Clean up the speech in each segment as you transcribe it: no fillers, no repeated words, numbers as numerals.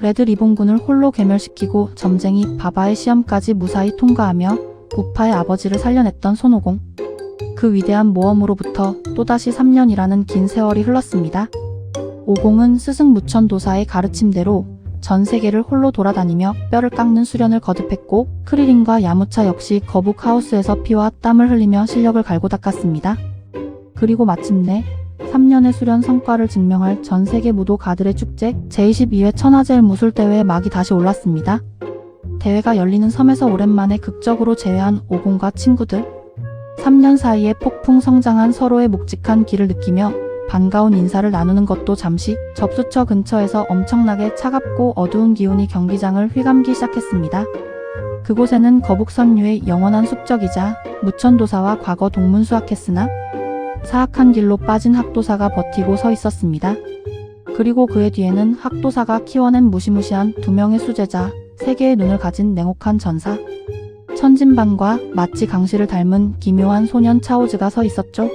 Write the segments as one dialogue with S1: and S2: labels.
S1: 레드 리본군을 홀로 괴멸시키고 점쟁이 바바의 시험까지 무사히 통과하며 우파의 아버지를 살려냈던 손오공. 그 위대한 모험으로부터 또다시 3년이라는 긴 세월이 흘렀습니다. 오공은 스승 무천도사의 가르침대로 전 세계를 홀로 돌아다니며 뼈를 깎는 수련을 거듭했고, 크리링과 야무차 역시 거북 하우스에서 피와 땀을 흘리며 실력을 갈고 닦았습니다. 그리고 마침내 3년의 수련 성과를 증명할 전 세계 무도 가들의 축제 제22회 천하제일 무술대회의 막이 다시 올랐습니다. 대회가 열리는 섬에서 오랜만에 극적으로 재회한 오공과 친구들. 3년 사이에 폭풍 성장한 서로의 묵직한 기를 느끼며 반가운 인사를 나누는 것도 잠시, 접수처 근처에서 엄청나게 차갑고 어두운 기운이 경기장을 휘감기 시작했습니다. 그곳에는 거북선류의 영원한 숙적이자 무천도사와 과거 동문수학했으나 사악한 길로 빠진 학도사가 버티고 서 있었습니다. 그리고 그의 뒤에는 학도사가 키워낸 무시무시한 2명의 수제자, 3개의 눈을 가진 냉혹한 전사, 천진반과 마치 강씨를 닮은 기묘한 소년 차오즈가 서 있었죠.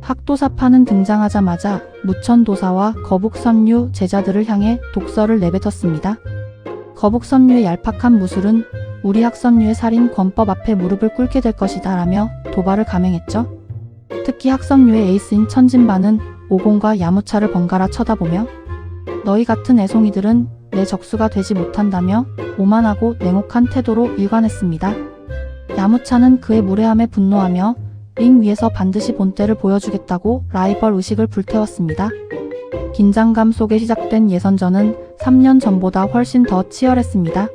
S1: 학도사파는 등장하자마자 무천도사와 거북선류 제자들을 향해 독서를 내뱉었습니다. 거북선류의 얄팍한 무술은 우리 학선류의 살인 권법 앞에 무릎을 꿇게 될 것이다 라며 도발을 감행했죠. 특히 학선류의 에이스인 천진반은 오공과 야무차를 번갈아 쳐다보며 너희 같은 애송이들은 내 적수가 되지 못한다며 오만하고 냉혹한 태도로 일관했습니다. 야무차는 그의 무례함에 분노하며 링 위에서 반드시 본때를 보여주겠다고 라이벌 의식을 불태웠습니다. 긴장감 속에 시작된 예선전은 3년 전보다 훨씬 더 치열했습니다.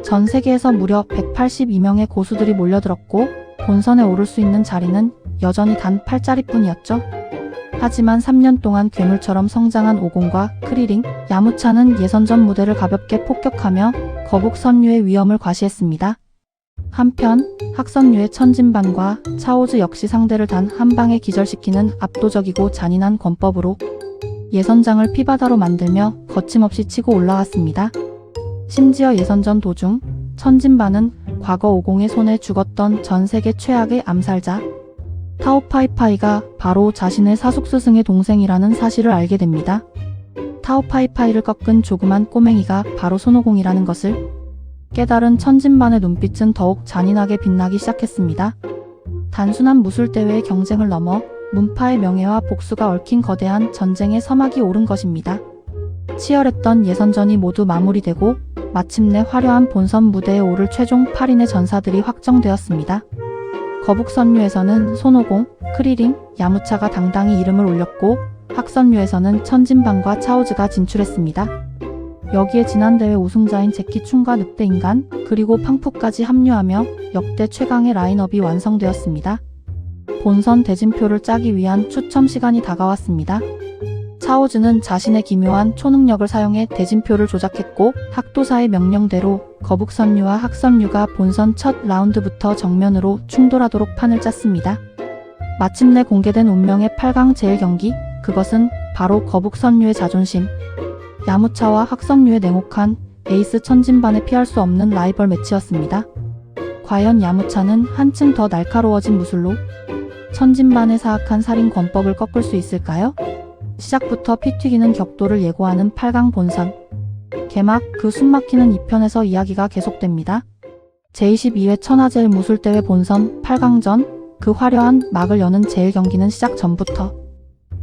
S1: 전 세계에서 무려 182명의 고수들이 몰려들었고 본선에 오를 수 있는 자리는 여전히 단 8자리뿐이었죠. 하지만 3년 동안 괴물처럼 성장한 오공과 크리링, 야무차는 예선전 무대를 가볍게 폭격하며 거북선류의 위험을 과시했습니다. 한편 학선류의 천진반과 차오즈 역시 상대를 단 한 방에 기절시키는 압도적이고 잔인한 권법으로 예선장을 피바다로 만들며 거침없이 치고 올라왔습니다. 심지어 예선전 도중 천진반은 과거 오공의 손에 죽었던 전 세계 최악의 암살자 타오파이파이가 바로 자신의 사숙스승의 동생이라는 사실을 알게 됩니다. 타오파이파이를 꺾은 조그만 꼬맹이가 바로 손오공이라는 것을 깨달은 천진반의 눈빛은 더욱 잔인하게 빛나기 시작했습니다. 단순한 무술대회의 경쟁을 넘어 문파의 명예와 복수가 얽힌 거대한 전쟁의 서막이 오른 것입니다. 치열했던 예선전이 모두 마무리되고 마침내 화려한 본선 무대에 오를 최종 8인의 전사들이 확정되었습니다. 거북선류에서는 손오공, 크리링, 야무차가 당당히 이름을 올렸고 학선류에서는 천진반과 차오즈가 진출했습니다. 여기에 지난 대회 우승자인 제키춘과 늑대인간, 그리고 팡푸까지 합류하며 역대 최강의 라인업이 완성되었습니다. 본선 대진표를 짜기 위한 추첨 시간이 다가왔습니다. 차오즈는 자신의 기묘한 초능력을 사용해 대진표를 조작했고 학도사의 명령대로 거북선류와 학선류가 본선 첫 라운드부터 정면으로 충돌하도록 판을 짰습니다. 마침내 공개된 운명의 8강 제일경기, 그것은 바로 거북선류의 자존심, 야무차와 학선류의 냉혹한 에이스 천진반에 피할 수 없는 라이벌 매치였습니다. 과연 야무차는 한층 더 날카로워진 무술로 천진반의 사악한 살인 권법을 꺾을 수 있을까요? 시작부터 피 튀기는 격돌을 예고하는 8강 본선. 개막 그 숨막히는 2편에서 이야기가 계속됩니다. 제22회 천하제일 무술대회 본선 8강전, 그 화려한 막을 여는 제일 경기는 시작 전부터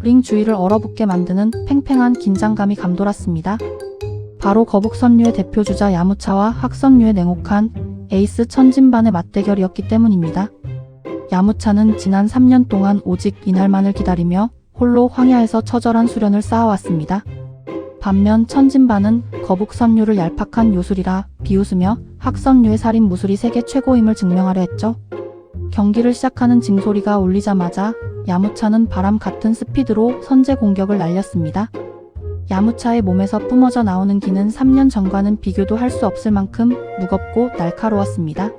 S1: 링 주위를 얼어붙게 만드는 팽팽한 긴장감이 감돌았습니다. 바로 거북선류의 대표주자 야무차와 학선류의 냉혹한 에이스 천진반의 맞대결이었기 때문입니다. 야무차는 지난 3년 동안 오직 이날만을 기다리며 홀로 황야에서 처절한 수련을 쌓아왔습니다. 반면 천진반은 거북선류를 얄팍한 요술이라 비웃으며 학선류의 살인 무술이 세계 최고임을 증명하려 했죠. 경기를 시작하는 징소리가 울리자마자 야무차는 바람 같은 스피드로 선제 공격을 날렸습니다. 야무차의 몸에서 뿜어져 나오는 기는 3년 전과는 비교도 할 수 없을 만큼 무겁고 날카로웠습니다.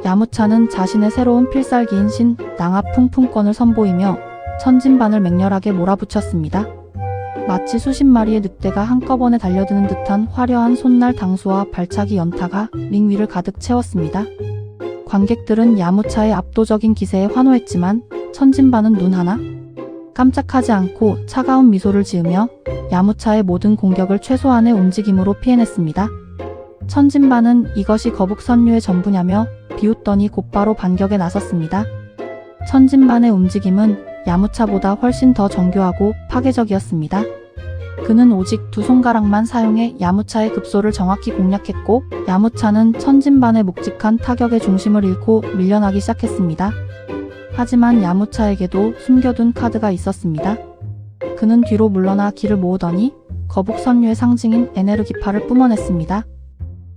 S1: 야무차는 자신의 새로운 필살기인 신 낭하 풍풍권을 선보이며 천진반을 맹렬하게 몰아붙였습니다. 마치 수십 마리의 늑대가 한꺼번에 달려드는 듯한 화려한 손날 당수와 발차기 연타가 링 위를 가득 채웠습니다. 관객들은 야무차의 압도적인 기세에 환호했지만 천진반은 눈 하나 깜짝하지 않고 차가운 미소를 지으며 야무차의 모든 공격을 최소한의 움직임으로 피해냈습니다. 천진반은 이것이 거북선류의 전부냐며 비웃더니 곧바로 반격에 나섰습니다. 천진반의 움직임은 야무차보다 훨씬 더 정교하고 파괴적이었습니다. 그는 오직 두 손가락만 사용해 야무차의 급소를 정확히 공략했고, 야무차는 천진반의 묵직한 타격의 중심을 잃고 밀려나기 시작했습니다. 하지만 야무차에게도 숨겨둔 카드가 있었습니다. 그는 뒤로 물러나 기를 모으더니 거북선류의 상징인 에네르기파를 뿜어냈습니다.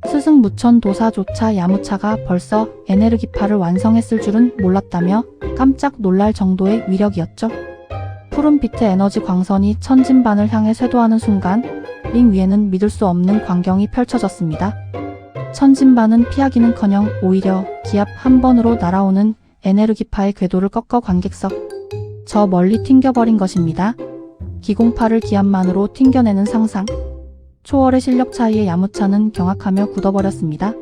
S1: 스승무천도사조차 야무차가 벌써 에네르기파를 완성했을 줄은 몰랐다며 깜짝 놀랄 정도의 위력이었죠. 푸른빛의 에너지 광선이 천진반을 향해 쇄도하는 순간 링 위에는 믿을 수 없는 광경이 펼쳐졌습니다. 천진반은 피하기는커녕 오히려 기압 한 번으로 날아오는 에네르기파의 궤도를 꺾어 관객석 저 멀리 튕겨버린 것입니다. 기공파를 기압만으로 튕겨내는 상상. 초월의 실력 차이에 야무차는 경악하며 굳어버렸습니다.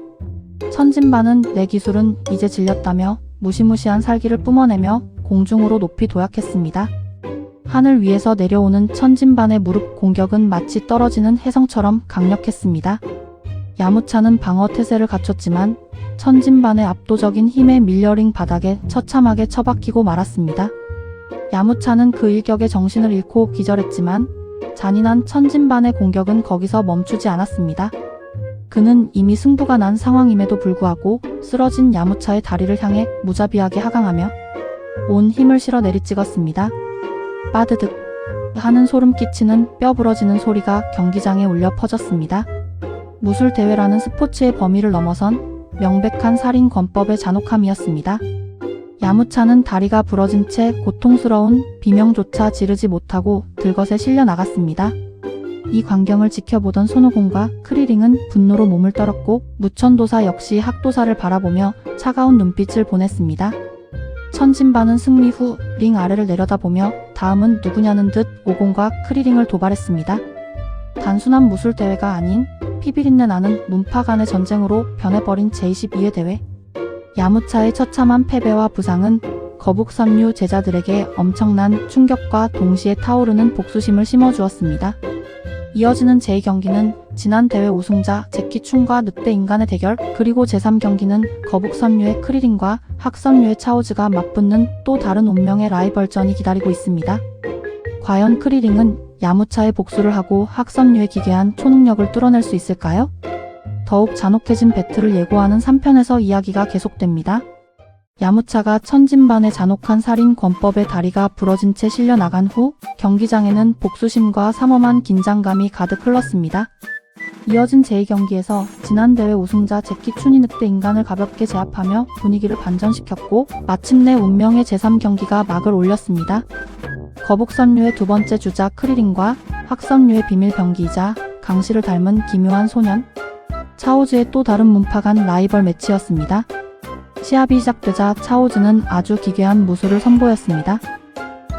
S1: 천진반은 내 기술은 이제 질렸다며 무시무시한 살기를 뿜어내며 공중으로 높이 도약했습니다. 하늘 위에서 내려오는 천진반의 무릎 공격은 마치 떨어지는 혜성처럼 강력했습니다. 야무차는 방어 태세를 갖췄지만 천진반의 압도적인 힘에 밀려 링 바닥에 처참하게 처박히고 말았습니다. 야무차는 그 일격에 정신을 잃고 기절했지만 잔인한 천진반의 공격은 거기서 멈추지 않았습니다. 그는 이미 승부가 난 상황임에도 불구하고 쓰러진 야무차의 다리를 향해 무자비하게 하강하며 온 힘을 실어 내리찍었습니다. 빠드득 하는 소름 끼치는 뼈 부러지는 소리가 경기장에 울려 퍼졌습니다. 무술대회라는 스포츠의 범위를 넘어선 명백한 살인 권법의 잔혹함이었습니다. 야무차는 다리가 부러진 채 고통스러운 비명조차 지르지 못하고 들것에 실려 나갔습니다. 이 광경을 지켜보던 손오공과 크리링은 분노로 몸을 떨었고 무천도사 역시 학도사를 바라보며 차가운 눈빛을 보냈습니다. 천진반은 승리 후 링 아래를 내려다보며 다음은 누구냐는 듯 오공과 크리링을 도발했습니다. 단순한 무술대회가 아닌 피비린내 나는 문파 간의 전쟁으로 변해버린 제22회 대회. 야무차의 처참한 패배와 부상은 거북선류 제자들에게 엄청난 충격과 동시에 타오르는 복수심을 심어주었습니다. 이어지는 제2경기는 지난 대회 우승자 제키춘과 늑대 인간의 대결, 그리고 제3경기는 거북선류의 크리링과 학선류의 차오즈가 맞붙는 또 다른 운명의 라이벌전이 기다리고 있습니다. 과연 크리링은 야무차의 복수를 하고 학선류의 기괴한 초능력을 뚫어낼 수 있을까요? 더욱 잔혹해진 배틀을 예고하는 3편에서 이야기가 계속됩니다. 야무차가 천진반의 잔혹한 살인 권법에 다리가 부러진 채 실려 나간 후 경기장에는 복수심과 삼엄한 긴장감이 가득 흘렀습니다. 이어진 제2경기에서 지난 대회 우승자 제키춘이 늑대 인간을 가볍게 제압하며 분위기를 반전시켰고 마침내 운명의 제3경기가 막을 올렸습니다. 거북선류의 두 번째 주자 크리링과 학선류의 비밀 병기이자 강씨를 닮은 기묘한 소년 차오즈의 또 다른 문파 간 라이벌 매치였습니다. 시합이 시작되자 차오즈는 아주 기괴한 무술을 선보였습니다.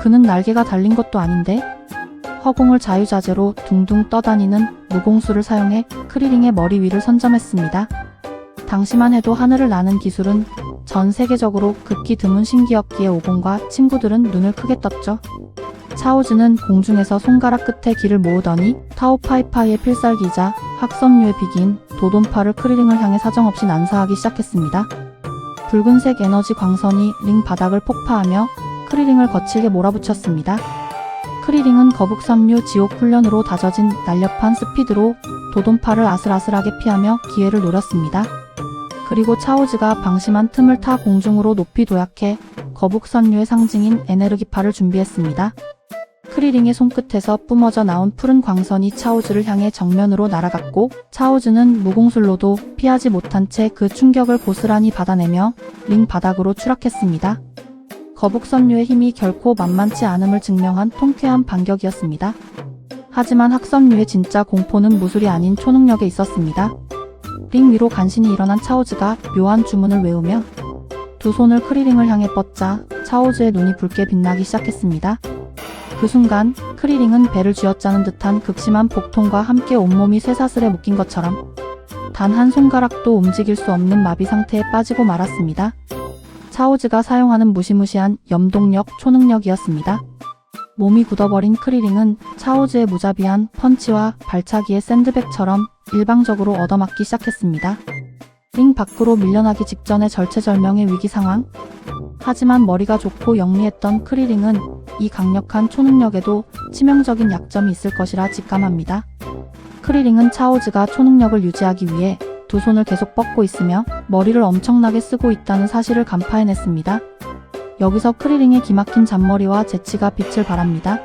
S1: 그는 날개가 달린 것도 아닌데 허공을 자유자재로 둥둥 떠다니는 무공수를 사용해 크리링의 머리 위를 선점했습니다. 당시만 해도 하늘을 나는 기술은 전 세계적으로 극히 드문 신기였기에 오공과 친구들은 눈을 크게 떴죠. 차오즈는 공중에서 손가락 끝에 기를 모으더니 타오파이파이의 필살기이자 학선류의 비기인 도돈파를 크리링을 향해 사정없이 난사하기 시작했습니다. 붉은색 에너지 광선이 링 바닥을 폭파하며 크리링을 거칠게 몰아붙였습니다. 크리링은 거북선류 지옥 훈련으로 다져진 날렵한 스피드로 도돈파를 아슬아슬하게 피하며 기회를 노렸습니다. 그리고 차오즈가 방심한 틈을 타 공중으로 높이 도약해 거북선류의 상징인 에네르기파를 준비했습니다. 크리링의 손끝에서 뿜어져 나온 푸른 광선이 차오즈를 향해 정면으로 날아갔고 차오즈는 무공술로도 피하지 못한 채 그 충격을 고스란히 받아내며 링 바닥으로 추락했습니다. 거북선류의 힘이 결코 만만치 않음을 증명한 통쾌한 반격이었습니다. 하지만 학선류의 진짜 공포는 무술이 아닌 초능력에 있었습니다. 링 위로 간신히 일어난 차오즈가 묘한 주문을 외우며 두 손을 크리링을 향해 뻗자 차오즈의 눈이 붉게 빛나기 시작했습니다. 그 순간 크리링은 배를 쥐어짜는 듯한 극심한 복통과 함께 온몸이 쇠사슬에 묶인 것처럼 단 한 손가락도 움직일 수 없는 마비 상태에 빠지고 말았습니다. 차오즈가 사용하는 무시무시한 염동력 초능력이었습니다. 몸이 굳어버린 크리링은 차오즈의 무자비한 펀치와 발차기의 샌드백처럼 일방적으로 얻어맞기 시작했습니다. 링 밖으로 밀려나기 직전의 절체절명의 위기 상황. 하지만 머리가 좋고 영리했던 크리링은 이 강력한 초능력에도 치명적인 약점이 있을 것이라 직감합니다. 크리링은 차오즈가 초능력을 유지하기 위해 두 손을 계속 뻗고 있으며 머리를 엄청나게 쓰고 있다는 사실을 간파해냈습니다. 여기서 크리링의 기막힌 잔머리와 재치가 빛을 발합니다.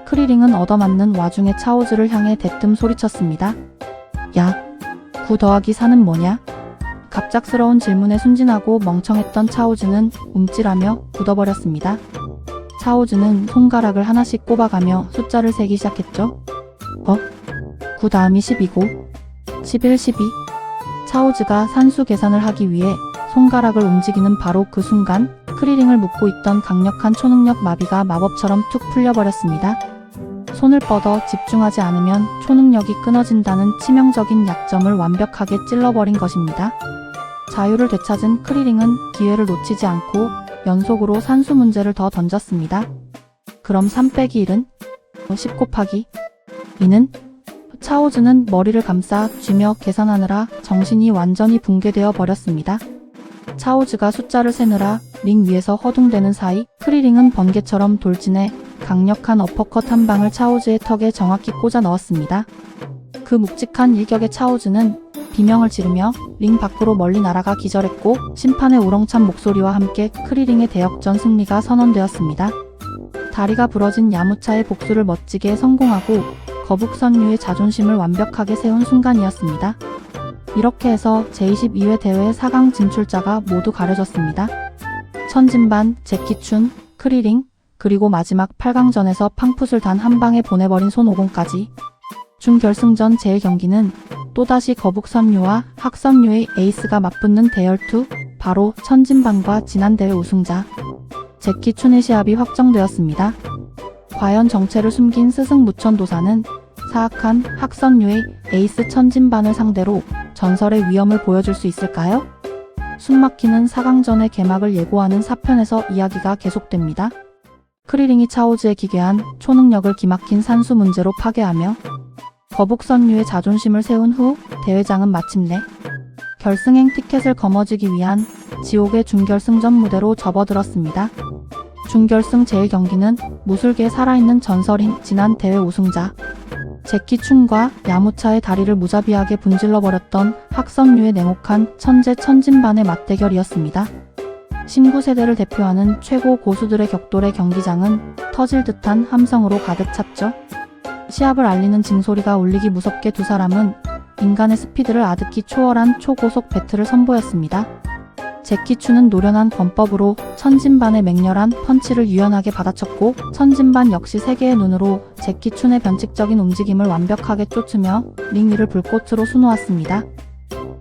S1: 크리링은 얻어맞는 와중에 차오즈를 향해 대뜸 소리쳤습니다. 야, 9 더하기 4는 뭐냐? 갑작스러운 질문에 순진하고 멍청했던 차오즈는 움찔하며 굳어버렸습니다. 차오즈는 손가락을 하나씩 꼽아가며 숫자를 세기 시작했죠. 9 다음이 10이고 11, 12. 차오즈가 산수 계산을 하기 위해 손가락을 움직이는 바로 그 순간 크리링을 묶고 있던 강력한 초능력 마비가 마법처럼 툭 풀려버렸습니다. 손을 뻗어 집중하지 않으면 초능력이 끊어진다는 치명적인 약점을 완벽하게 찔러버린 것입니다. 자유를 되찾은 크리링은 기회를 놓치지 않고 연속으로 산수 문제를 더 던졌습니다. 그럼 3 빼기 1은? 10 곱하기 2는? 차오즈는 머리를 감싸 쥐며 계산하느라 정신이 완전히 붕괴되어 버렸습니다. 차오즈가 숫자를 세느라 링 위에서 허둥대는 사이 크리링은 번개처럼 돌진해 강력한 어퍼컷 한 방을 차오즈의 턱에 정확히 꽂아 넣었습니다. 그 묵직한 일격에 차오즈는 비명을 지르며 링 밖으로 멀리 날아가 기절했고 심판의 우렁찬 목소리와 함께 크리링의 대역전 승리가 선언되었습니다. 다리가 부러진 야무차의 복수를 멋지게 성공하고 거북선유의 자존심을 완벽하게 세운 순간이었습니다. 이렇게 해서 제22회 대회 4강 진출자가 모두 가려졌습니다. 천진반, 제키춘, 크리링, 그리고 마지막 8강전에서 팡풋을 단 한 방에 보내버린 손오공까지. 준결승전 제1경기는 또다시 거북선유와 학선유의 에이스가 맞붙는 대열투, 바로 천진반과 지난 대회 우승자 제키춘의 시합이 확정되었습니다. 과연 정체를 숨긴 스승 무천도사는 사악한 학선유의 에이스 천진반을 상대로 전설의 위엄을 보여줄 수 있을까요? 숨막히는 4강전의 개막을 예고하는 4편에서 이야기가 계속됩니다. 크리링이 차오즈에 기괴한 초능력을 기막힌 산수 문제로 파괴하며 거북선유의 자존심을 세운 후 대회장은 마침내 결승행 티켓을 거머쥐기 위한 지옥의 준결승전 무대로 접어들었습니다. 준결승 제1경기는 무술계 살아있는 전설인 지난 대회 우승자 제키춘과 야무차의 다리를 무자비하게 분질러버렸던 학선유의 냉혹한 천재 천진반의 맞대결이었습니다. 신구 세대를 대표하는 최고 고수들의 격돌의 경기장은 터질 듯한 함성으로 가득 찼죠. 시합을 알리는 징소리가 울리기 무섭게 두 사람은 인간의 스피드를 아득히 초월한 초고속 배틀을 선보였습니다. 제키춘은 노련한 권법으로 천진반의 맹렬한 펀치를 유연하게 받아쳤고 천진반 역시 세계의 눈으로 제키춘의 변칙적인 움직임을 완벽하게 쫓으며 링 위를 불꽃으로 수놓았습니다.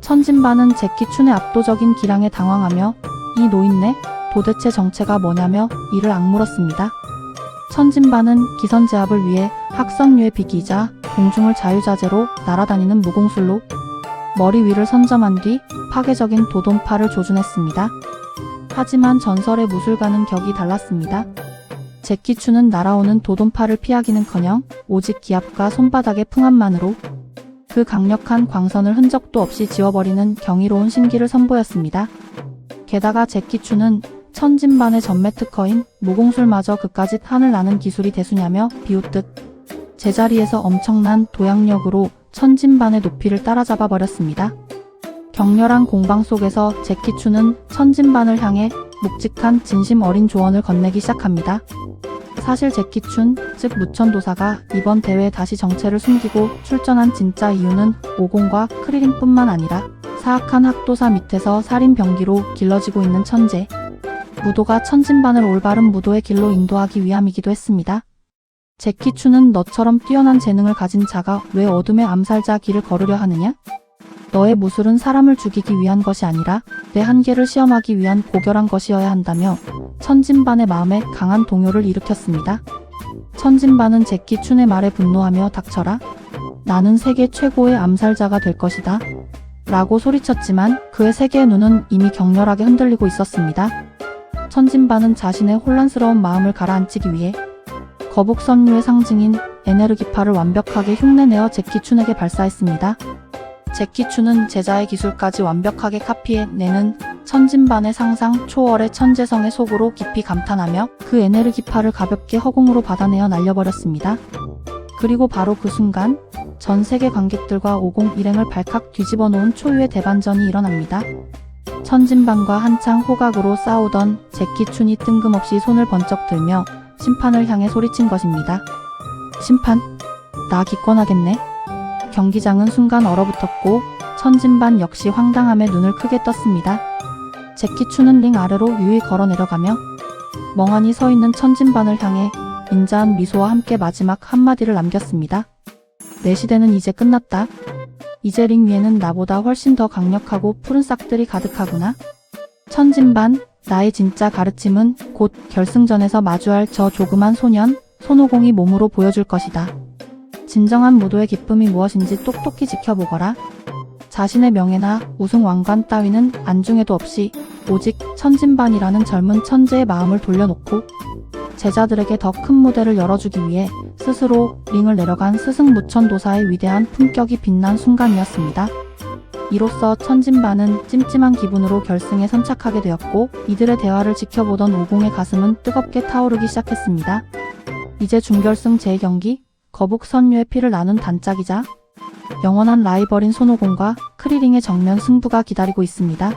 S1: 천진반은 제키춘의 압도적인 기량에 당황하며 이 노인네 도대체 정체가 뭐냐며 이를 악물었습니다. 천진반은 기선제압을 위해 학선유의 비기이자 공중을 자유자재로 날아다니는 무공술로 머리 위를 선점한 뒤 파괴적인 도돈파를 조준했습니다. 하지만 전설의 무술가는 격이 달랐습니다. 제키춘은 날아오는 도돈파를 피하기는커녕 오직 기압과 손바닥의 풍압만으로 그 강력한 광선을 흔적도 없이 지워버리는 경이로운 신기를 선보였습니다. 게다가 제키춘은 천진반의 전매 특허인 무공술마저 그까짓 하늘 나는 기술이 대수냐며 비웃듯 제자리에서 엄청난 도약력으로 천진반의 높이를 따라잡아 버렸습니다. 격렬한 공방 속에서 제키춘은 천진반을 향해 묵직한 진심 어린 조언을 건네기 시작합니다. 사실 제키춘, 즉 무천도사가 이번 대회에 다시 정체를 숨기고 출전한 진짜 이유는 오공과 크리링뿐만 아니라 사악한 학도사 밑에서 살인 병기로 길러지고 있는 천재 무도가 천진반을 올바른 무도의 길로 인도하기 위함이기도 했습니다. 제키춘은 너처럼 뛰어난 재능을 가진 자가 왜 어둠의 암살자 길을 걸으려 하느냐? 너의 무술은 사람을 죽이기 위한 것이 아니라 내 한계를 시험하기 위한 고결한 것이어야 한다며 천진반의 마음에 강한 동요를 일으켰습니다. 천진반은 제키춘의 말에 분노하며 닥쳐라. 나는 세계 최고의 암살자가 될 것이다. 라고 소리쳤지만 그의 세계의 눈은 이미 격렬하게 흔들리고 있었습니다. 천진반은 자신의 혼란스러운 마음을 가라앉히기 위해 거북 선류의 상징인 에네르기파를 완벽하게 흉내내어 제키 춘에게 발사했습니다. 제키 춘은 제자의 기술까지 완벽하게 카피해내는 천진반의 상상 초월의 천재성의 속으로 깊이 감탄하며 그 에네르기파를 가볍게 허공으로 받아내어 날려버렸습니다. 그리고 바로 그 순간 전 세계 관객들과 50 일행을 발칵 뒤집어 놓은 초유의 대반전이 일어납니다. 천진반과 한창 호각으로 싸우던 제키 춘이 뜬금없이 손을 번쩍 들며 심판을 향해 소리친 것입니다. 심판? 나 기권하겠네. 경기장은 순간 얼어붙었고 천진반 역시 황당함에 눈을 크게 떴습니다. 제키 춘은 링 아래로 유유히 걸어 내려가며 멍하니 서 있는 천진반을 향해 인자한 미소와 함께 마지막 한마디를 남겼습니다. 내 시대는 이제 끝났다. 이제 링 위에는 나보다 훨씬 더 강력하고 푸른 싹들이 가득하구나. 천진반, 나의 진짜 가르침은 곧 결승전에서 마주할 저 조그만 소년, 손오공이 몸으로 보여줄 것이다. 진정한 무도의 기쁨이 무엇인지 똑똑히 지켜보거라. 자신의 명예나 우승 왕관 따위는 안중에도 없이 오직 천진반이라는 젊은 천재의 마음을 돌려놓고 제자들에게 더 큰 무대를 열어주기 위해 스스로 링을 내려간 스승무천도사의 위대한 품격이 빛난 순간이었습니다. 이로써 천진반은 찜찜한 기분으로 결승에 선착하게 되었고 이들의 대화를 지켜보던 오공의 가슴은 뜨겁게 타오르기 시작했습니다. 이제 준결승 제2경기 거북 선류의 피를 나눈 단짝이자 영원한 라이벌인 손오공과 크리링의 정면 승부가 기다리고 있습니다.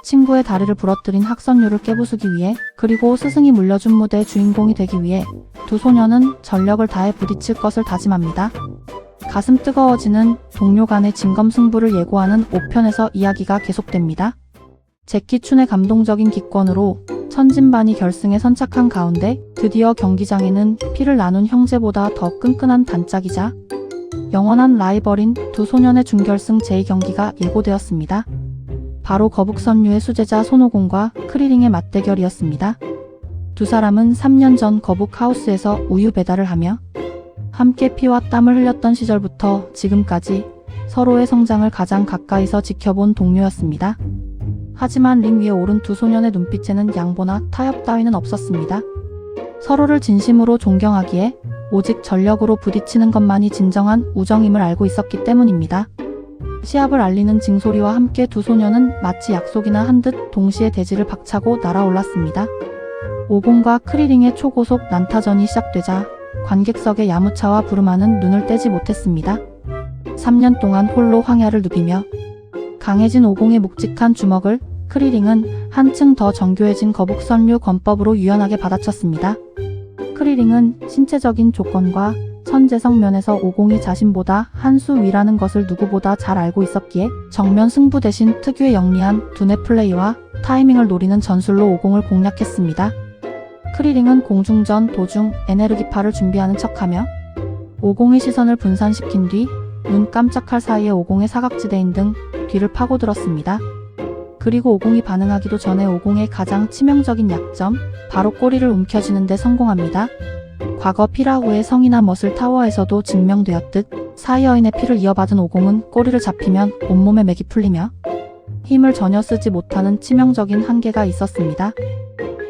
S1: 친구의 다리를 부러뜨린 학선류를 깨부수기 위해 그리고 스승이 물려준 무대의 주인공이 되기 위해 두 소녀는 전력을 다해 부딪힐 것을 다짐합니다. 가슴 뜨거워지는 동료 간의 진검승부를 예고하는 5편에서 이야기가 계속됩니다. 제키 춘의 감동적인 기권으로 천진반이 결승에 선착한 가운데 드디어 경기장에는 피를 나눈 형제보다 더 끈끈한 단짝이자 영원한 라이벌인 두 소년의 준결승 제2경기가 예고되었습니다. 바로 거북선류의 수제자 손오공과 크리링의 맞대결이었습니다. 두 사람은 3년 전 거북하우스에서 우유 배달을 하며 함께 피와 땀을 흘렸던 시절부터 지금까지 서로의 성장을 가장 가까이서 지켜본 동료였습니다. 하지만 링 위에 오른 두 소년의 눈빛에는 양보나 타협 따위는 없었습니다. 서로를 진심으로 존경하기에 오직 전력으로 부딪히는 것만이 진정한 우정임을 알고 있었기 때문입니다. 시합을 알리는 징소리와 함께 두 소녀는 마치 약속이나 한 듯 동시에 대지를 박차고 날아올랐습니다. 오공과 크리링의 초고속 난타전이 시작되자 관객석의 야무차와 부름하는 눈을 떼지 못했습니다. 3년 동안 홀로 황야를 누비며 강해진 오공의 묵직한 주먹을 크리링은 한층 더 정교해진 거북선류 권법으로 유연하게 받아쳤습니다. 크리링은 신체적인 조건과 천재성 면에서 오공이 자신보다 한 수 위라는 것을 누구보다 잘 알고 있었기에 정면 승부 대신 특유의 영리한 두뇌 플레이와 타이밍을 노리는 전술로 오공을 공략했습니다. 크리링은 공중전 도중 에네르기파를 준비하는 척하며 오공의 시선을 분산시킨 뒤 눈 깜짝할 사이에 오공의 사각지대인 등 뒤를 파고들었습니다. 그리고 오공이 반응하기도 전에 오공의 가장 치명적인 약점, 바로 꼬리를 움켜쥐는 데 성공합니다. 과거 피라후의 성이나 머슬 타워에서도 증명되었듯 사이어인의 피를 이어받은 오공은 꼬리를 잡히면 온몸에 맥이 풀리며 힘을 전혀 쓰지 못하는 치명적인 한계가 있었습니다.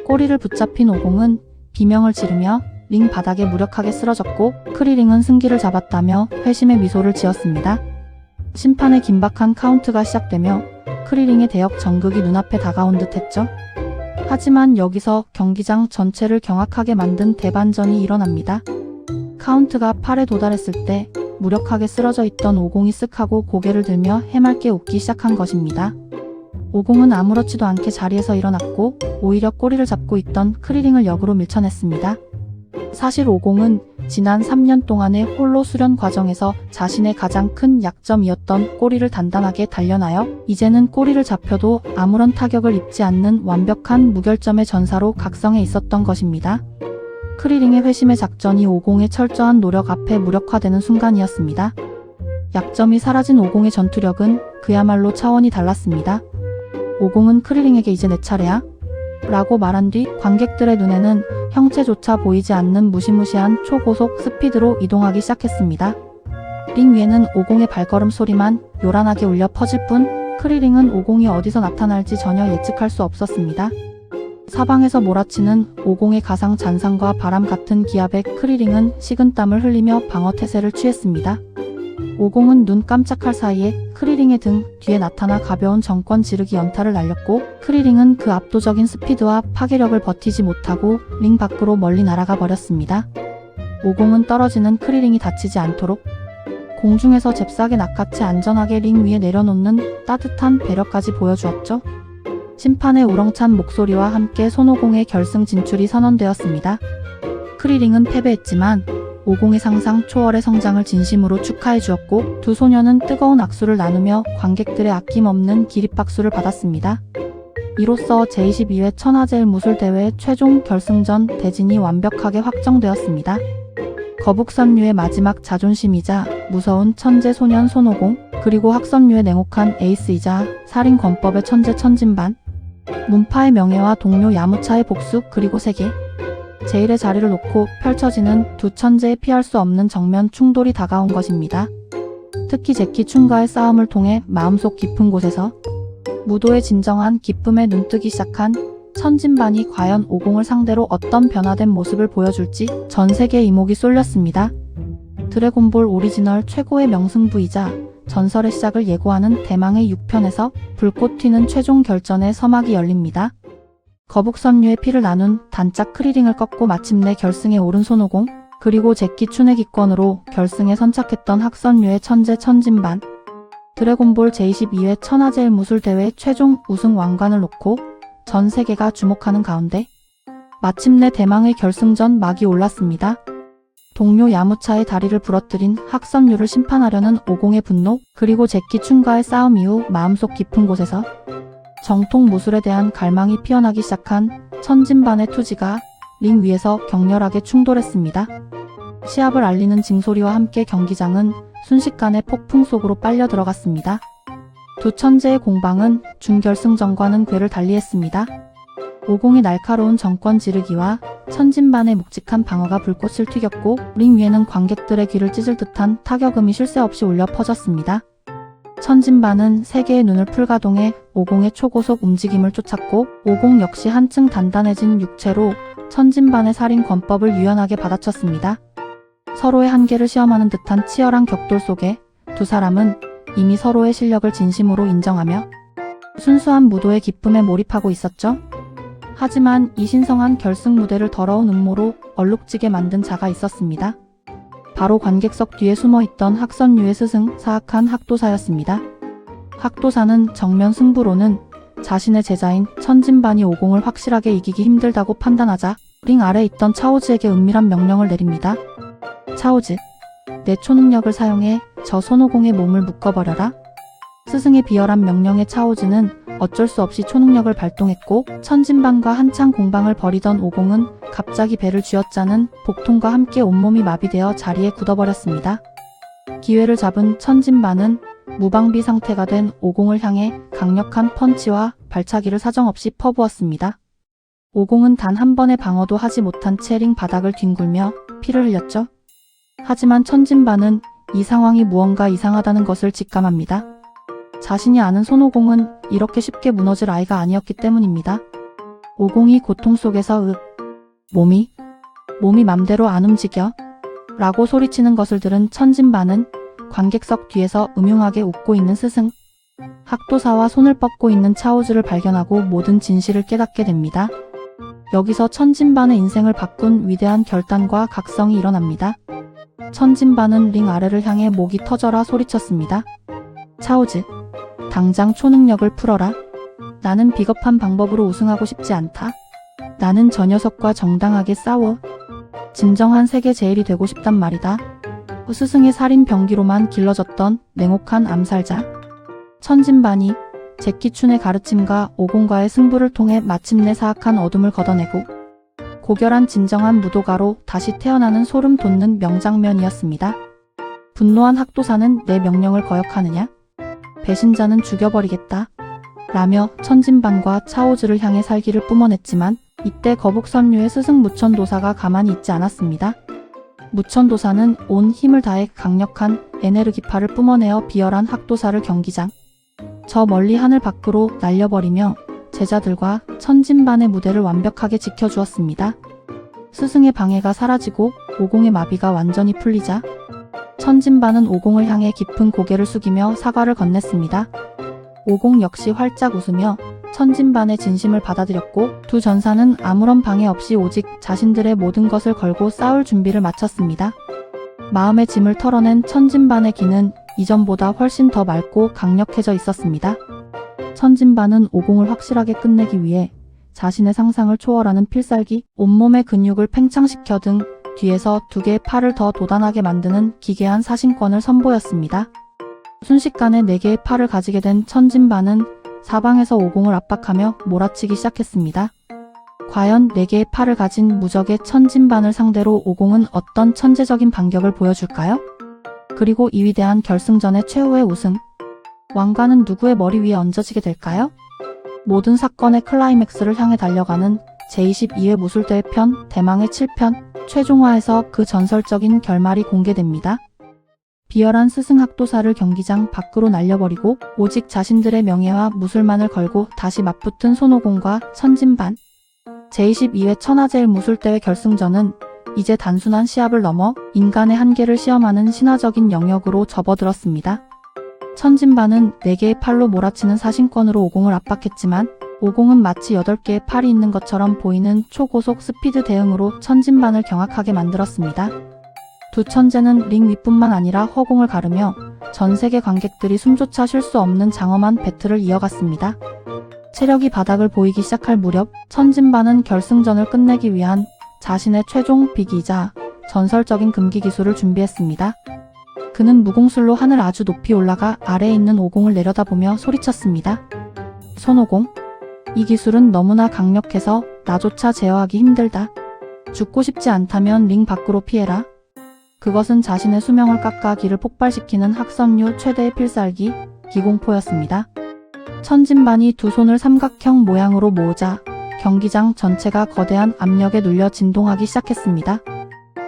S1: 꼬리를 붙잡힌 오공은 비명을 지르며 링 바닥에 무력하게 쓰러졌고 크리링은 승기를 잡았다며 회심의 미소를 지었습니다. 심판의 긴박한 카운트가 시작되며 크리링의 대역 전극이 눈앞에 다가온 듯 했죠. 하지만 여기서 경기장 전체를 경악하게 만든 대반전이 일어납니다. 카운트가 8에 도달했을 때 무력하게 쓰러져 있던 오공이 쓱 하고 고개를 들며 해맑게 웃기 시작한 것입니다. 오공은 아무렇지도 않게 자리에서 일어났고 오히려 꼬리를 잡고 있던 크리링을 역으로 밀쳐냈습니다. 사실 오공은 지난 3년 동안의 홀로 수련 과정에서 자신의 가장 큰 약점이었던 꼬리를 단단하게 단련하여 이제는 꼬리를 잡혀도 아무런 타격을 입지 않는 완벽한 무결점의 전사로 각성해 있었던 것입니다. 크리링의 회심의 작전이 오공의 철저한 노력 앞에 무력화되는 순간이었습니다. 약점이 사라진 오공의 전투력은 그야말로 차원이 달랐습니다. 오공은 크리링에게 이제 내 차례야? 라고 말한 뒤 관객들의 눈에는 형체조차 보이지 않는 무시무시한 초고속 스피드로 이동하기 시작했습니다. 링 위에는 오공의 발걸음 소리만 요란하게 울려 퍼질 뿐 크리링은 오공이 어디서 나타날지 전혀 예측할 수 없었습니다. 사방에서 몰아치는 오공의 가상 잔상과 바람 같은 기압에 크리링은 식은땀을 흘리며 방어 태세를 취했습니다. 오공은 눈 깜짝할 사이에 크리링의 등 뒤에 나타나 가벼운 정권 지르기 연타를 날렸고, 크리링은 그 압도적인 스피드와 파괴력을 버티지 못하고 링 밖으로 멀리 날아가 버렸습니다. 오공은 떨어지는 크리링이 다치지 않도록 공중에서 잽싸게 낚아채 안전하게 링 위에 내려놓는 따뜻한 배려까지 보여주었죠. 심판의 우렁찬 목소리와 함께 손오공의 결승 진출이 선언되었습니다. 크리링은 패배했지만 오공의 상상 초월의 성장을 진심으로 축하해 주었고, 두 소녀는 뜨거운 악수를 나누며 관객들의 아낌없는 기립박수를 받았습니다. 이로써 제22회 천하제일 무술대회 최종 결승전 대진이 완벽하게 확정되었습니다. 거북선류의 마지막 자존심이자 무서운 천재 소년 손오공, 그리고 학선류의 냉혹한 에이스이자 살인 권법의 천재 천진반, 문파의 명예와 동료 야무차의 복수, 그리고 세계 제일의 자리를 놓고 펼쳐지는 두 천재의 피할 수 없는 정면 충돌이 다가온 것입니다. 특히 제키 춘과의 싸움을 통해 마음속 깊은 곳에서 무도의 진정한 기쁨에 눈뜨기 시작한 천진반이 과연 오공을 상대로 어떤 변화된 모습을 보여줄지 전 세계 이목이 쏠렸습니다. 드래곤볼 오리지널 최고의 명승부이자 전설의 시작을 예고하는 대망의 6편에서 불꽃 튀는 최종 결전의 서막이 열립니다. 거북선류의 피를 나눈 단짝 크리링을 꺾고 마침내 결승에 오른 손오공, 그리고 제키 춘의 기권으로 결승에 선착했던 학선류의 천재 천진반, 드래곤볼 제22회 천하제일 무술대회 최종 우승 왕관을 놓고 전 세계가 주목하는 가운데 마침내 대망의 결승전 막이 올랐습니다. 동료 야무차의 다리를 부러뜨린 학선류를 심판하려는 오공의 분노, 그리고 제키 춘과의 싸움 이후 마음속 깊은 곳에서 정통 무술에 대한 갈망이 피어나기 시작한 천진반의 투지가 링 위에서 격렬하게 충돌했습니다. 시합을 알리는 징소리와 함께 경기장은 순식간에 폭풍 속으로 빨려 들어갔습니다. 두 천재의 공방은 준결승전과는 궤를 달리했습니다. 오공의 날카로운 정권 지르기와 천진반의 묵직한 방어가 불꽃을 튀겼고, 링 위에는 관객들의 귀를 찢을 듯한 타격음이 쉴 새 없이 울려 퍼졌습니다. 천진반은 세계의 눈을 풀가동해 오공의 초고속 움직임을 쫓았고, 오공 역시 한층 단단해진 육체로 천진반의 살인 권법을 유연하게 받아쳤습니다. 서로의 한계를 시험하는 듯한 치열한 격돌 속에 두 사람은 이미 서로의 실력을 진심으로 인정하며 순수한 무도의 기쁨에 몰입하고 있었죠. 하지만 이 신성한 결승 무대를 더러운 음모로 얼룩지게 만든 자가 있었습니다. 바로 관객석 뒤에 숨어있던 학선류의 스승 사악한 학도사였습니다. 학도사는 정면 승부로는 자신의 제자인 천진반이 오공을 확실하게 이기기 힘들다고 판단하자 링 아래 있던 차오즈에게 은밀한 명령을 내립니다. 차오즈, 내 초능력을 사용해 저 손오공의 몸을 묶어버려라. 스승의 비열한 명령에 차오즈는 어쩔 수 없이 초능력을 발동했고, 천진반과 한창 공방을 벌이던 오공은 갑자기 배를 쥐어짜는 복통과 함께 온몸이 마비되어 자리에 굳어버렸습니다. 기회를 잡은 천진반은 무방비 상태가 된 오공을 향해 강력한 펀치와 발차기를 사정없이 퍼부었습니다. 오공은 단 한 번의 방어도 하지 못한 채 링 바닥을 뒹굴며 피를 흘렸죠. 하지만 천진반은 이 상황이 무언가 이상하다는 것을 직감합니다. 자신이 아는 손오공은 이렇게 쉽게 무너질 아이가 아니었기 때문입니다. 오공이 고통 속에서 몸이 맘대로 안 움직여 라고 소리치는 것을 들은 천진반은 관객석 뒤에서 음흉하게 웃고 있는 스승 학도사와 손을 뻗고 있는 차오즈를 발견하고 모든 진실을 깨닫게 됩니다. 여기서 천진반의 인생을 바꾼 위대한 결단과 각성이 일어납니다. 천진반은 링 아래를 향해 목이 터져라 소리쳤습니다. 차오즈, 당장 초능력을 풀어라. 나는 비겁한 방법으로 우승하고 싶지 않다. 나는 저 녀석과 정당하게 싸워. 진정한 세계 제일이 되고 싶단 말이다. 스승의 살인 병기로만 길러졌던 냉혹한 암살자. 천진반이 제키춘의 가르침과 오공과의 승부를 통해 마침내 사악한 어둠을 걷어내고 고결한 진정한 무도가로 다시 태어나는 소름 돋는 명장면이었습니다. 분노한 학도사는 내 명령을 거역하느냐? 배신자는 죽여버리겠다. 라며 천진반과 차오즈를 향해 살기를 뿜어냈지만 이때 거북선류의 스승 무천도사가 가만히 있지 않았습니다. 무천도사는 온 힘을 다해 강력한 에네르기파를 뿜어내어 비열한 학도사를 경기장 저 멀리 하늘 밖으로 날려버리며 제자들과 천진반의 무대를 완벽하게 지켜주었습니다. 스승의 방해가 사라지고 오공의 마비가 완전히 풀리자 천진반은 오공을 향해 깊은 고개를 숙이며 사과를 건넸습니다. 오공 역시 활짝 웃으며 천진반의 진심을 받아들였고 두 전사는 아무런 방해 없이 오직 자신들의 모든 것을 걸고 싸울 준비를 마쳤습니다. 마음의 짐을 털어낸 천진반의 기는 이전보다 훨씬 더 맑고 강력해져 있었습니다. 천진반은 오공을 확실하게 끝내기 위해 자신의 상상을 초월하는 필살기, 온몸의 근육을 팽창시켜 등 뒤에서 두 개의 팔을 더 도단하게 만드는 기괴한 사신권을 선보였습니다. 순식간에 네 개의 팔을 가지게 된 천진반은 사방에서 오공을 압박하며 몰아치기 시작했습니다. 과연 네 개의 팔을 가진 무적의 천진반을 상대로 오공은 어떤 천재적인 반격을 보여줄까요? 그리고 이 위대한 결승전의 최후의 우승, 왕관은 누구의 머리 위에 얹어지게 될까요? 모든 사건의 클라이맥스를 향해 달려가는 제22회 무술대회 편 대망의 7편 최종화에서 그 전설적인 결말이 공개됩니다. 비열한 스승 학도사를 경기장 밖으로 날려버리고 오직 자신들의 명예와 무술만을 걸고 다시 맞붙은 손오공과 천진반. 제22회 천하제일 무술대회 결승전은 이제 단순한 시합을 넘어 인간의 한계를 시험하는 신화적인 영역으로 접어들었습니다. 천진반은 4개의 팔로 몰아치는 사신권으로 오공을 압박했지만 오공은 마치 8개의 팔이 있는 것처럼 보이는 초고속 스피드 대응으로 천진반을 경악하게 만들었습니다. 두 천재는 링 윗뿐만 아니라 허공을 가르며 전 세계 관객들이 숨조차 쉴 수 없는 장엄한 배틀을 이어갔습니다. 체력이 바닥을 보이기 시작할 무렵 천진반은 결승전을 끝내기 위한 자신의 최종 비기이자 전설적인 금기 기술을 준비했습니다. 그는 무공술로 하늘 아주 높이 올라가 아래에 있는 오공을 내려다보며 소리쳤습니다. 손오공, 이 기술은 너무나 강력해서 나조차 제어하기 힘들다. 죽고 싶지 않다면 링 밖으로 피해라. 그것은 자신의 수명을 깎아 기를 폭발시키는 학선류 최대의 필살기, 기공포였습니다. 천진반이 두 손을 삼각형 모양으로 모으자 경기장 전체가 거대한 압력에 눌려 진동하기 시작했습니다.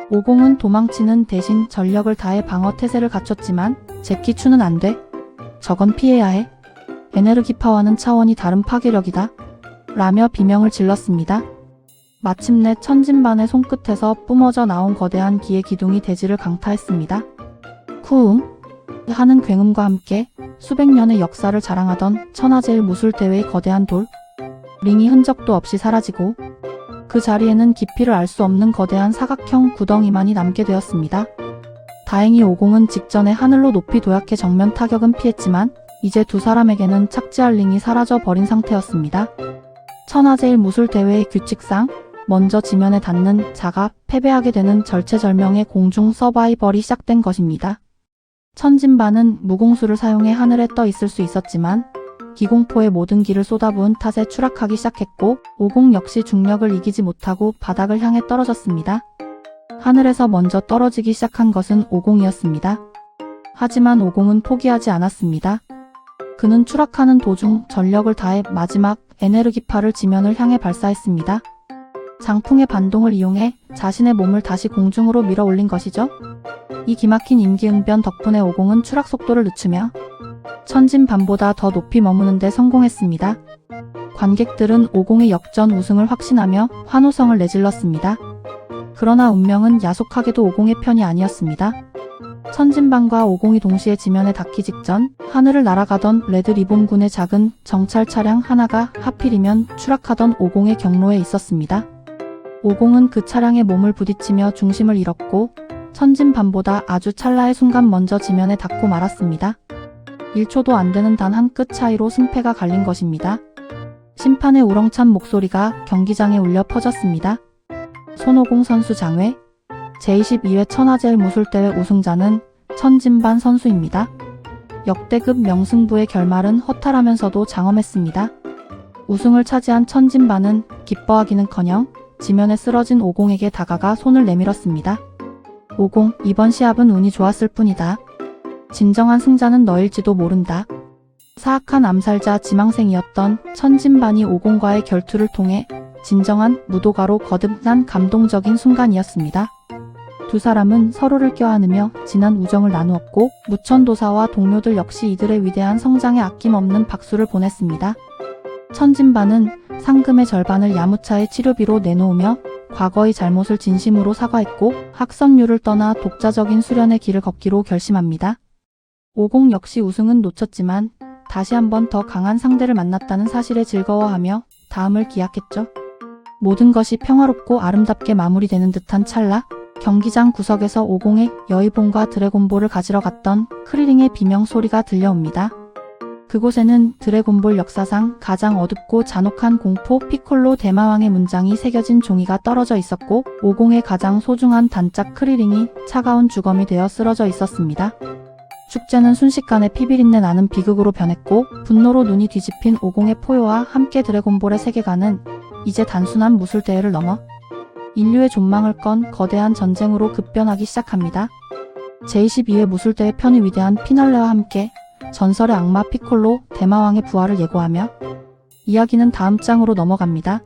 S1: 오공은 도망치는 대신 전력을 다해 방어 태세를 갖췄지만 제키추는 안 돼. 저건 피해야 해. 에네르기 파워는 차원이 다른 파괴력이다. 라며 비명을 질렀습니다. 마침내 천진반의 손끝에서 뿜어져 나온 거대한 기의 기둥이 대지를 강타했습니다. 쿠움 하는 굉음과 함께 수백 년의 역사를 자랑하던 천하제일 무술대회의 거대한 돌, 링이 흔적도 없이 사라지고 그 자리에는 깊이를 알 수 없는 거대한 사각형 구덩이만이 남게 되었습니다. 다행히 오공은 직전에 하늘로 높이 도약해 정면 타격은 피했지만 이제 두 사람에게는 착지할 링이 사라져 버린 상태였습니다. 천하제일 무술대회의 규칙상 먼저 지면에 닿는 자가 패배하게 되는 절체절명의 공중 서바이벌이 시작된 것입니다. 천진반은 무공수를 사용해 하늘에 떠 있을 수 있었지만 기공포의 모든 기를 쏟아부은 탓에 추락하기 시작했고 오공 역시 중력을 이기지 못하고 바닥을 향해 떨어졌습니다. 하늘에서 먼저 떨어지기 시작한 것은 오공이었습니다. 하지만 오공은 포기하지 않았습니다. 그는 추락하는 도중 전력을 다해 마지막 에네르기파를 지면을 향해 발사했습니다. 장풍의 반동을 이용해 자신의 몸을 다시 공중으로 밀어 올린 것이죠. 이 기막힌 임기응변 덕분에 오공은 추락 속도를 늦추며 천진반보다 더 높이 머무는 데 성공했습니다. 관객들은 오공의 역전 우승을 확신하며 환호성을 내질렀습니다. 그러나 운명은 야속하게도 오공의 편이 아니었습니다. 천진반과 오공이 동시에 지면에 닿기 직전 하늘을 날아가던 레드 리본군의 작은 정찰 차량 하나가 하필이면 추락하던 오공의 경로에 있었습니다. 오공은 그 차량에 몸을 부딪히며 중심을 잃었고 천진반보다 아주 찰나의 순간 먼저 지면에 닿고 말았습니다. 1초도 안 되는 단 한 끗 차이로 승패가 갈린 것입니다. 심판의 우렁찬 목소리가 경기장에 울려 퍼졌습니다. 손오공 선수 장회, 제22회 천하제일 무술대회 우승자는 천진반 선수입니다. 역대급 명승부의 결말은 허탈하면서도 장엄했습니다. 우승을 차지한 천진반은 기뻐하기는커녕 지면에 쓰러진 오공에게 다가가 손을 내밀었습니다. 오공, 이번 시합은 운이 좋았을 뿐이다. 진정한 승자는 너일지도 모른다. 사악한 암살자 지망생이었던 천진반이 오공과의 결투를 통해 진정한 무도가로 거듭난 감동적인 순간이었습니다. 두 사람은 서로를 껴안으며 진한 우정을 나누었고 무천도사와 동료들 역시 이들의 위대한 성장에 아낌없는 박수를 보냈습니다. 천진반은 상금의 절반을 야무차의 치료비로 내놓으며 과거의 잘못을 진심으로 사과했고 학선류를 떠나 독자적인 수련의 길을 걷기로 결심합니다. 오공 역시 우승은 놓쳤지만 다시 한번 더 강한 상대를 만났다는 사실에 즐거워하며 다음을 기약했죠. 모든 것이 평화롭고 아름답게 마무리되는 듯한 찰나 경기장 구석에서 오공의 여의봉과 드래곤볼을 가지러 갔던 크리링의 비명 소리가 들려옵니다. 그곳에는 드래곤볼 역사상 가장 어둡고 잔혹한 공포 피콜로 대마왕의 문장이 새겨진 종이가 떨어져 있었고 오공의 가장 소중한 단짝 크리링이 차가운 주검이 되어 쓰러져 있었습니다. 축제는 순식간에 피비린내 나는 비극으로 변했고 분노로 눈이 뒤집힌 오공의 포효와 함께 드래곤볼의 세계관은 이제 단순한 무술대회를 넘어 인류의 존망을 건 거대한 전쟁으로 급변하기 시작합니다. 제22회 무술대회 편의 위대한 피날레와 함께 전설의 악마 피콜로 대마왕의 부활을 예고하며 이야기는 다음 장으로 넘어갑니다.